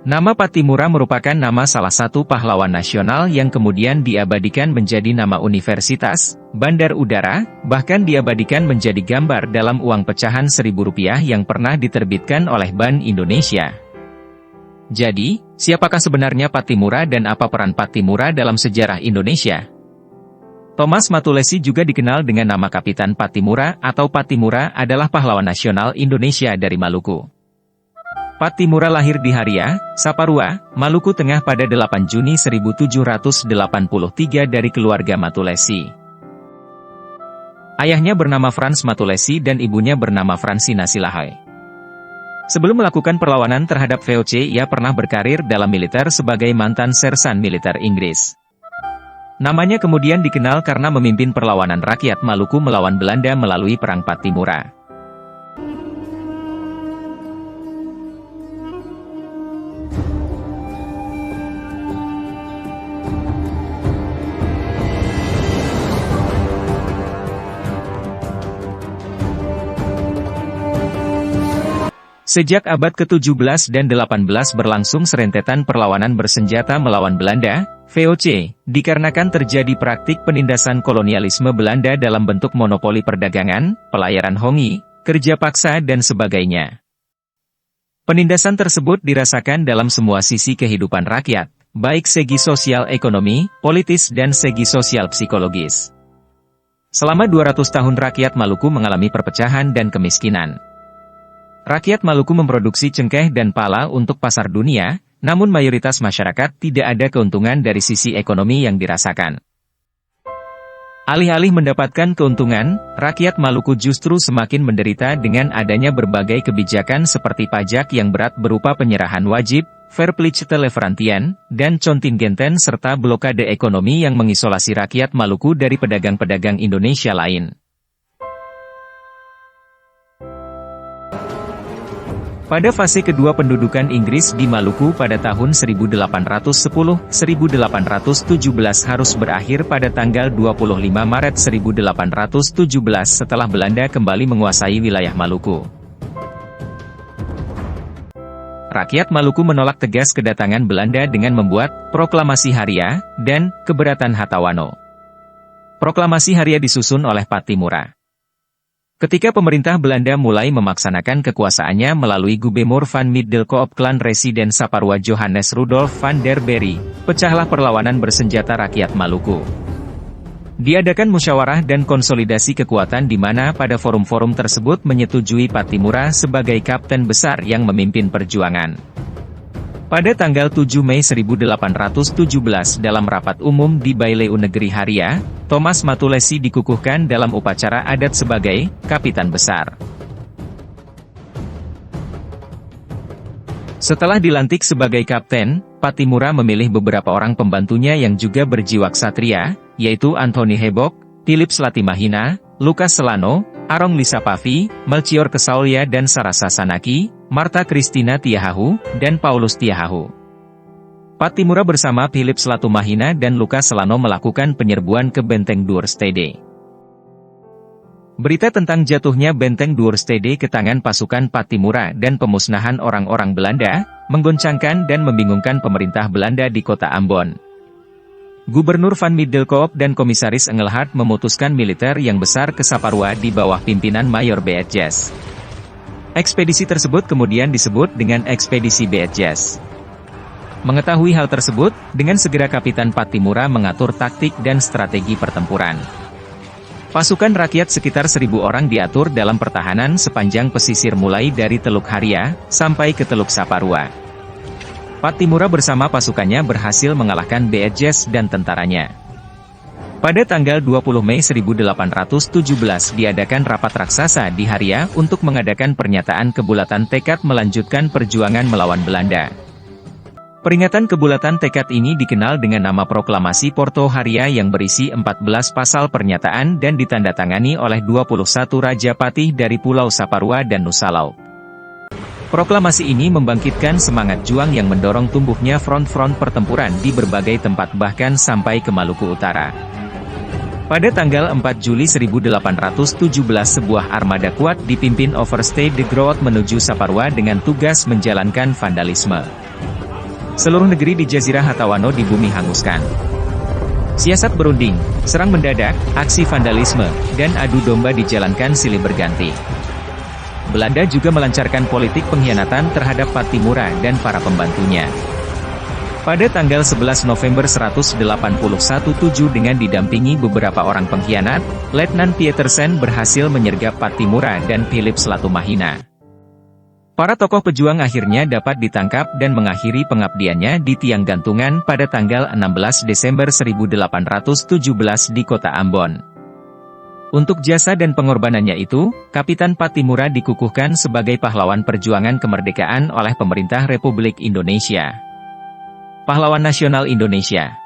Nama Pattimura merupakan nama salah satu pahlawan nasional yang kemudian diabadikan menjadi nama universitas, bandar udara, bahkan diabadikan menjadi gambar dalam uang pecahan Rp1.000 yang pernah diterbitkan oleh Bank Indonesia. Jadi, siapakah sebenarnya Pattimura dan apa peran Pattimura dalam sejarah Indonesia? Thomas Matulessy juga dikenal dengan nama Kapitan Pattimura atau Pattimura adalah pahlawan nasional Indonesia dari Maluku. Pattimura lahir di Haria, Saparua, Maluku Tengah pada 8 Juni 1783 dari keluarga Matulessy. Ayahnya bernama Frans Matulessy dan ibunya bernama Fransina Silahoi. Sebelum melakukan perlawanan terhadap VOC, ia pernah berkarir dalam militer sebagai mantan sersan militer Inggris. Namanya kemudian dikenal karena memimpin perlawanan rakyat Maluku melawan Belanda melalui Perang Pattimura. Sejak abad ke-17 dan 18 berlangsung serentetan perlawanan bersenjata melawan Belanda, VOC, dikarenakan terjadi praktik penindasan kolonialisme Belanda dalam bentuk monopoli perdagangan, pelayaran hongi, kerja paksa dan sebagainya. Penindasan tersebut dirasakan dalam semua sisi kehidupan rakyat, baik segi sosial ekonomi, politis dan segi sosial psikologis. Selama 200 tahun rakyat Maluku mengalami perpecahan dan kemiskinan. Rakyat Maluku memproduksi cengkeh dan pala untuk pasar dunia, namun mayoritas masyarakat tidak ada keuntungan dari sisi ekonomi yang dirasakan. Alih-alih mendapatkan keuntungan, rakyat Maluku justru semakin menderita dengan adanya berbagai kebijakan seperti pajak yang berat berupa penyerahan wajib, verplichte leverantian, dan contingenten serta blokade ekonomi yang mengisolasi rakyat Maluku dari pedagang-pedagang Indonesia lain. Pada fase kedua pendudukan Inggris di Maluku pada tahun 1810-1817 harus berakhir pada tanggal 25 Maret 1817 setelah Belanda kembali menguasai wilayah Maluku. Rakyat Maluku menolak tegas kedatangan Belanda dengan membuat Proklamasi Haria dan Keberatan Hatawano. Proklamasi Haria disusun oleh Pattimura. Ketika pemerintah Belanda mulai memaksanakan kekuasaannya melalui Gubernur van Middelkoop klan Residen Saparua Johannes Rudolf van der Berry, pecahlah perlawanan bersenjata rakyat Maluku. Diadakan musyawarah dan konsolidasi kekuatan di mana pada forum-forum tersebut menyetujui Pattimura sebagai kapten besar yang memimpin perjuangan. Pada tanggal 7 Mei 1817 dalam rapat umum di Baileu Negeri Haria, Thomas Matulessy dikukuhkan dalam upacara adat sebagai Kapitan Besar. Setelah dilantik sebagai kapten, Pattimura memilih beberapa orang pembantunya yang juga berjiwa ksatria, yaitu Anthony Hebok, Philip Slatimahina, Lukas Selano, Arong Lisapavi, Melchior Kesaulia dan Sarasa Sanaki, Marta Christina Tiahahu, dan Paulus Tiahahu. Pattimura bersama Philip Slatumahina dan Lukas Selano melakukan penyerbuan ke Benteng Duurstede. Berita tentang jatuhnya Benteng Duurstede ke tangan pasukan Pattimura dan pemusnahan orang-orang Belanda, menggoncangkan dan membingungkan pemerintah Belanda di kota Ambon. Gubernur van Middelkoop dan Komisaris Engelhard memutuskan militer yang besar ke Saparua di bawah pimpinan Mayor Beetjes. Ekspedisi tersebut kemudian disebut dengan Ekspedisi Beetjes. Mengetahui hal tersebut, dengan segera Kapitan Pattimura mengatur taktik dan strategi pertempuran. Pasukan rakyat sekitar 1.000 orang diatur dalam pertahanan sepanjang pesisir mulai dari Teluk Haria, sampai ke Teluk Saparua. Pattimura bersama pasukannya berhasil mengalahkan Beetjes dan tentaranya. Pada tanggal 20 Mei 1817 diadakan rapat raksasa di Haria untuk mengadakan pernyataan kebulatan tekad melanjutkan perjuangan melawan Belanda. Peringatan kebulatan tekad ini dikenal dengan nama Proklamasi Porto Haria yang berisi 14 pasal pernyataan dan ditandatangani oleh 21 Raja Patih dari Pulau Saparua dan Nusa Laut. Proklamasi ini membangkitkan semangat juang yang mendorong tumbuhnya front-front pertempuran di berbagai tempat bahkan sampai ke Maluku Utara. Pada tanggal 4 Juli 1817 sebuah armada kuat dipimpin Overste de Groot menuju Saparua dengan tugas menjalankan vandalisme. Seluruh negeri di Jazirah Hatawano di bumi hanguskan. Siasat berunding, serang mendadak, aksi vandalisme, dan adu domba dijalankan silih berganti. Belanda juga melancarkan politik pengkhianatan terhadap Pattimura dan para pembantunya. Pada tanggal 11 November 1817 dengan didampingi beberapa orang pengkhianat, Letnan Pietersen berhasil menyergap Pattimura dan Philip Selatumahina. Para tokoh pejuang akhirnya dapat ditangkap dan mengakhiri pengabdiannya di tiang gantungan pada tanggal 16 Desember 1817 di kota Ambon. Untuk jasa dan pengorbanannya itu, Kapitan Pattimura dikukuhkan sebagai pahlawan perjuangan kemerdekaan oleh pemerintah Republik Indonesia. Pahlawan Nasional Indonesia.